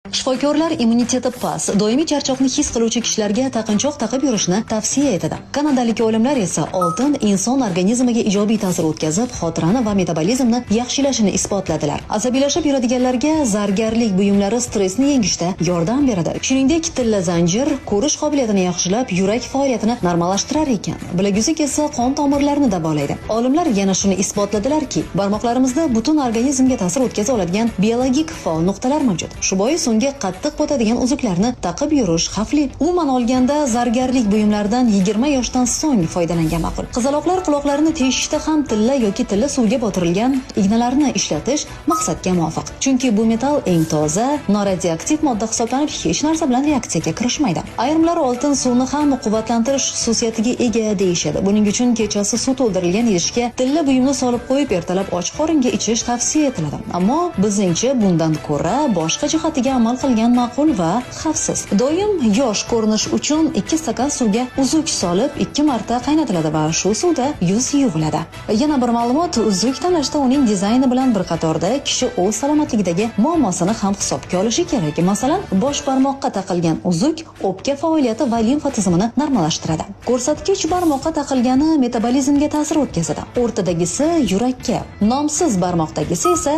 Shifokorlar immuniteti past, doimiy charchoqni his qiluvchi kishilarga taqinchoq taqib yurishni tavsiya etadi. Kanadalik olimlar esa oltin inson organizmiga ijobiy ta'sir o'tkazib, xotirani va metabolizmni yaxshilashini isbotladilar. Asabiylashib yuradiganlarga zargarlik buyumlari stressni yengishda yordam beradi. Shuningdek, tilla zanjir ko'rish qobiliyatini yaxshilab, yurak faoliyatini normallashtirar ekan. Bilaguzuk esa qon tomirlarini davolaydi. Olimlar yana shuni isbotladilarki, barmoqlarimizda butun organizmga ta'sir o'tkaza oladigan biologik faol nuqtalar mavjud. Shu bois unga qattiq botadigan uzuklarni taqib yurish xavfli. Umuman olganda zargarlik buyumlaridan 20 yoshdan so'ng foydalangan ma'qul. Qizaloqlar quloqlarini teshishda ham tilla yoki tilla suvga botirilgan ignalarni ishlatish maqsadga muvofiq. Chunki bu metal eng toza, noradioaktiv modda hisoblanib, hech narsa bilan reaksiyaga kirishmaydi. Ayrimlar oltin suvni ham quvvatlantirish xususiyatiga ega deyishadi. Buning uchun kechasi suv to'ldirilgan idishga tilla buyumni solib qo'yib, ertalab och qoringa ichish tavsiya etiladi. Ammo bizningcha bundan ko'ra boshqa jihatiga amal qilgan ma'qul va xavfsiz. Doim yosh ko'rinish uchun 2 stakan suvga uzuk solib 2 marta qaynatiladi va shu suvda yuz yuviladi. Yana bir ma'lumot, uzuk tanlashda uning dizayni bilan bir qatorda kishi o'z salomatligidagi muammosini ham hisobga olishi kerak. Masalan, bosh barmoqqa taqilgan uzuk o'pka faoliyati va limfa tizimini normallashtiradi. Ko'rsatkich barmoqqa taqilgani metabolizmga ta'sir o'tkazadi. O'rtadagisi yurakka, nomsiz barmoqdagisi esa